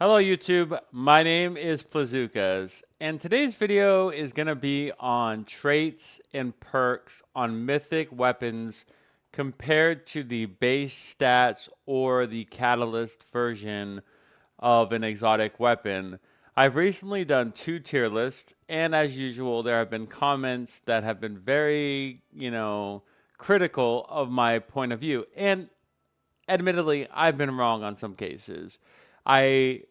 Hello YouTube, my name is Plazukas, and today's video is going to be on traits and perks on mythic weapons compared to the base stats or the catalyst version of an exotic weapon. I've recently done 2 tier lists, and as usual, there have been comments that have been very, critical of my point of view. And admittedly, I've been wrong on some cases. I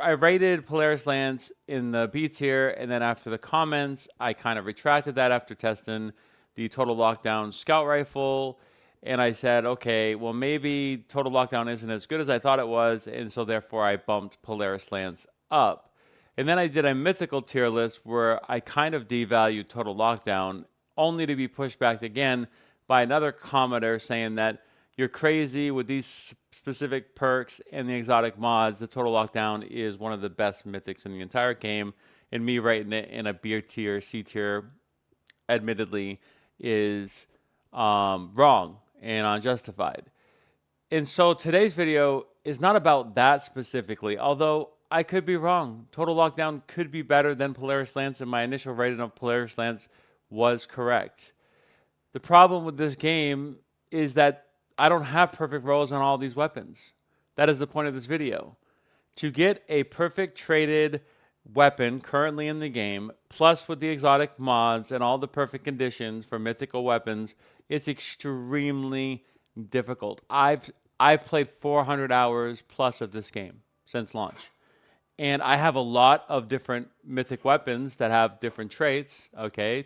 I rated Polaris Lance in the B tier, and then after the comments, I kind of retracted that after testing the Total Lockdown Scout Rifle. And I said, okay, well, maybe Total Lockdown isn't as good as I thought it was, and so therefore I bumped Polaris Lance up. And then I did a mythical tier list where I kind of devalued Total Lockdown, only to be pushed back again by another commenter saying that you're crazy with these specific perks and the exotic mods. The Total Lockdown is one of the best mythics in the entire game, and me rating it in a B tier, C tier, admittedly, is wrong and unjustified. And so today's video is not about that specifically, although I could be wrong. Total Lockdown could be better than Polaris Lance, and my initial rating of Polaris Lance was correct. The problem with this game is that I don't have perfect rolls on all these weapons. That is the point of this video. To get a perfect traded weapon currently in the game, plus with the exotic mods and all the perfect conditions for mythical weapons, it's extremely difficult. I've played 400 hours plus of this game since launch. And I have a lot of different mythic weapons that have different traits. Okay,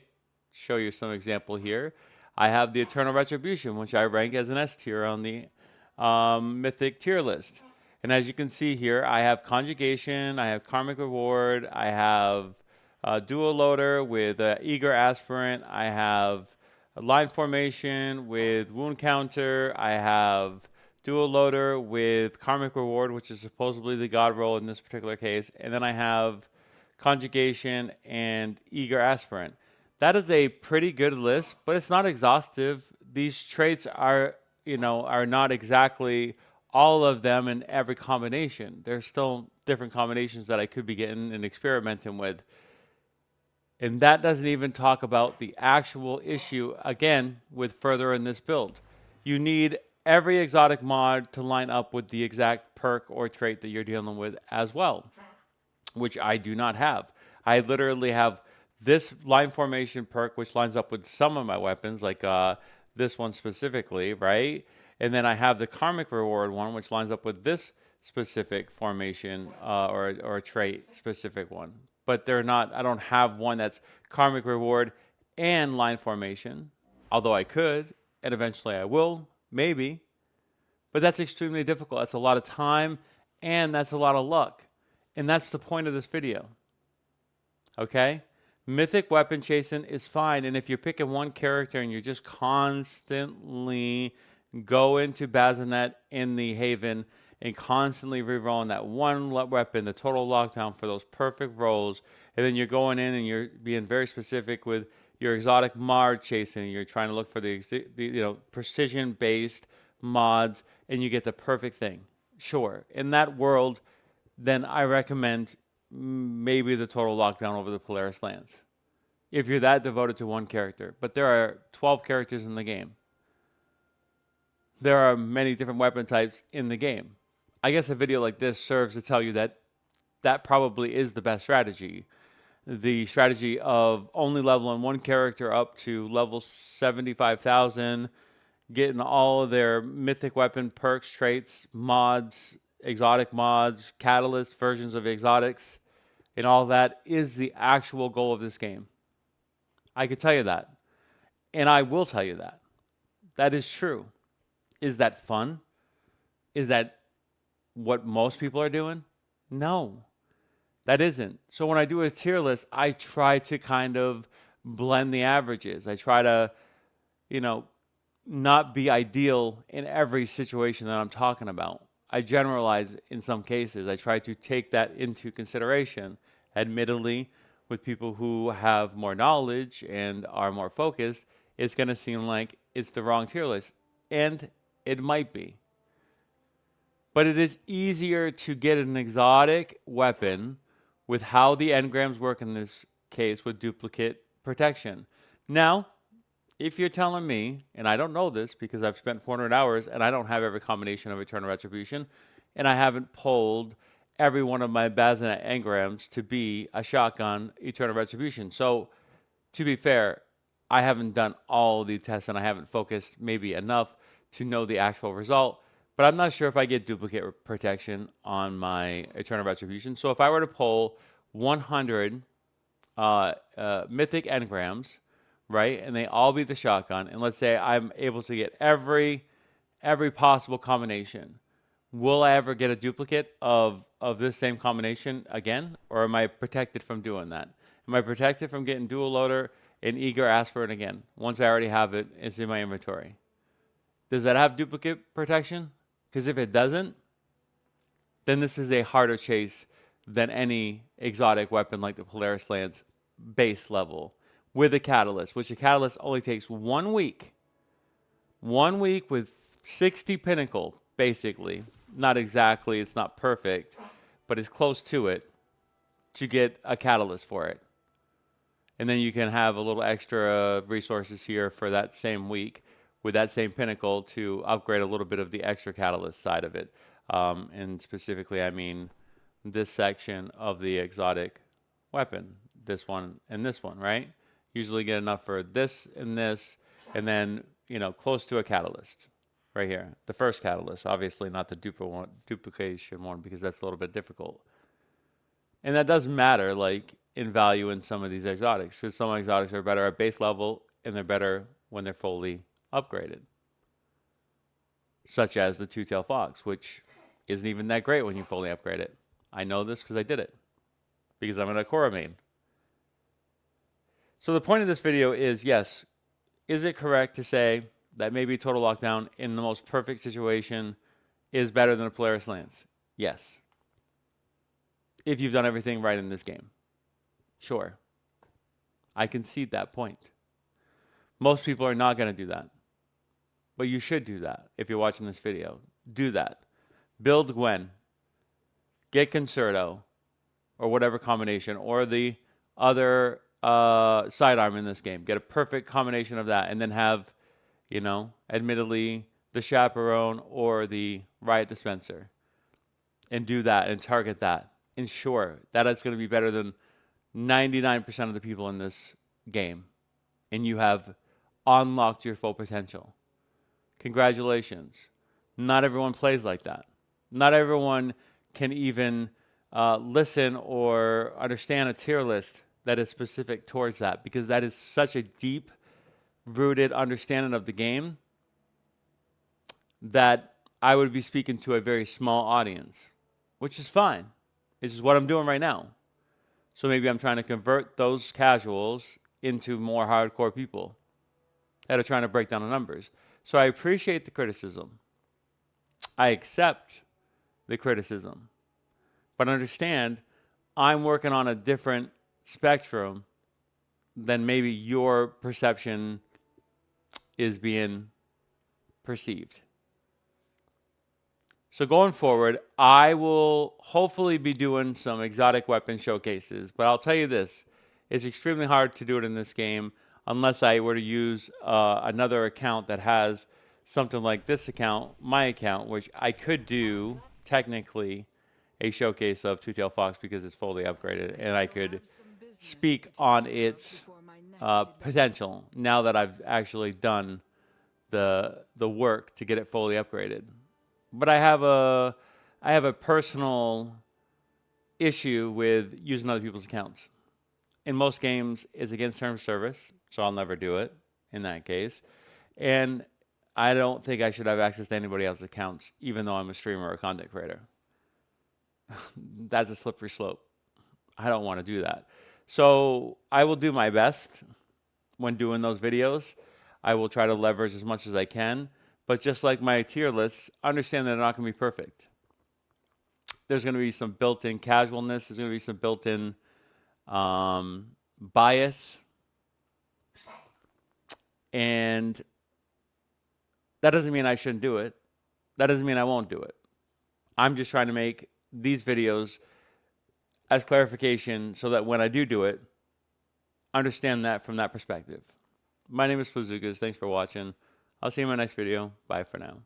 show you some example here. I have the Eternal Retribution, which I rank as an S tier on the mythic tier list. And as you can see here, I have Conjugation, I have Karmic Reward, I have Dual Loader with Eager Aspirant, I have Line Formation with Wound Counter, I have Dual Loader with Karmic Reward, which is supposedly the God roll in this particular case, and then I have Conjugation and Eager Aspirant. That is a pretty good list, but it's not exhaustive. These traits are not exactly all of them in every combination. There's still different combinations that I could be getting and experimenting with. And that doesn't even talk about the actual issue, again, with further in this build. You need every exotic mod to line up with the exact perk or trait that you're dealing with as well, which I do not have. I literally have this line formation perk, which lines up with some of my weapons, like this one specifically, right? And then I have the Karmic Reward one, which lines up with this specific formation or trait specific one. But they're not, I don't have one that's Karmic Reward and line formation, although I could, and eventually I will, maybe. But that's extremely difficult. That's a lot of time, and that's a lot of luck. And that's the point of this video. Okay? Mythic weapon chasing is fine, and if you're picking one character and you're just constantly going to Bazinet in the Haven and constantly rerolling that one weapon, the Total Lockdown for those perfect rolls, and then you're going in and you're being very specific with your exotic mod chasing, you're trying to look for the precision-based mods, and you get the perfect thing. Sure, in that world, then I recommend maybe the Total Lockdown over the Polaris Lance, if you're that devoted to one character. But there are 12 characters in the game. There are many different weapon types in the game. I guess a video like this serves to tell you that that probably is the best strategy. The strategy of only leveling one character up to level 75,000, getting all of their mythic weapon perks, traits, mods, exotic mods, catalyst versions of exotics, and all that is the actual goal of this game. I could tell you that. And I will tell you that. That is true. Is that fun? Is that what most people are doing? No, that isn't. So when I do a tier list, I try to kind of blend the averages. I try to, not be ideal in every situation that I'm talking about. I generalize in some cases. I try to take that into consideration. Admittedly, with people who have more knowledge and are more focused, it's going to seem like it's the wrong tier list. And it might be. But it is easier to get an exotic weapon with how the engrams work in this case with duplicate protection. Now, if you're telling me, and I don't know this because I've spent 400 hours and I don't have every combination of Eternal Retribution, and I haven't pulled every one of my Bazinet engrams to be a shotgun Eternal Retribution. So, to be fair, I haven't done all the tests and I haven't focused maybe enough to know the actual result. But I'm not sure if I get duplicate protection on my Eternal Retribution. So, if I were to pull 100 Mythic engrams, right, and they all be the shotgun, and let's say I'm able to get every possible combination, will I ever get a duplicate of this same combination again, or am I protected from doing that? Am I protected from getting dual loader and eager aspirant again? Once I already have it, it's in my inventory. Does that have duplicate protection? Because if it doesn't, then this is a harder chase than any exotic weapon like the Polaris Lance base level with a catalyst, which a catalyst only takes 1 week. 1 week with 60 pinnacle, basically. Not exactly, it's not perfect, but it's close to it to get a catalyst for it. And then you can have a little extra resources here for that same week with that same pinnacle to upgrade a little bit of the extra catalyst side of it. And specifically, I mean this section of the exotic weapon, this one and this one, right? Usually get enough for this, and then, you know, close to a catalyst right here. The first catalyst, obviously not the duplication one, because that's a little bit difficult. And that does matter, like, in value in some of these exotics, because some exotics are better at base level, and they're better when they're fully upgraded. Such as the Two-Tailed Fox, which isn't even that great when you fully upgrade it. I know this because I did it, because I'm an Akora main. So the point of this video is, yes, is it correct to say that maybe Total Lockdown in the most perfect situation is better than a Polaris Lance? Yes. If you've done everything right in this game. Sure. I concede that point. Most people are not going to do that. But you should do that if you're watching this video. Do that. Build Gwen. Get Concerto. Or whatever combination. Or the other sidearm in this game. Get a perfect combination of that. And then have, you know, admittedly, the Chaperone or the Riot Dispenser. And do that and target that. And sure, that is going to be better than 99% of the people in this game. And you have unlocked your full potential. Congratulations. Not everyone plays like that. Not everyone can even listen or understand a tier list that is specific towards that, because that is such a deep-rooted understanding of the game that I would be speaking to a very small audience, which is fine. This is what I'm doing right now. So maybe I'm trying to convert those casuals into more hardcore people that are trying to break down the numbers. So I appreciate the criticism. I accept the criticism. But understand, I'm working on a different spectrum than maybe your perception is being perceived. So going forward, I will hopefully be doing some exotic weapon showcases. But I'll tell you this, it's extremely hard to do it in this game unless I were to use another account that has something like this account, my account, which I could do technically a showcase of Two-Tailed Fox because it's fully upgraded. And I could speak on its potential now that I've actually done the work to get it fully upgraded. But I have a personal issue with using other people's accounts. In most games, it's against terms of service, so I'll never do it in that case. And I don't think I should have access to anybody else's accounts, even though I'm a streamer or a content creator. That's a slippery slope. I don't want to do that. So I will do my best when doing those videos. I will try to leverage as much as I can. But just like my tier lists, understand that they're not going to be perfect. There's going to be some built-in casualness. There's going to be some built-in bias. And that doesn't mean I shouldn't do it. That doesn't mean I won't do it. I'm just trying to make these videos as clarification so that when I do it, understand that from that perspective. My name is Bazookas. Thanks for watching. I'll see you in my next video. Bye for now.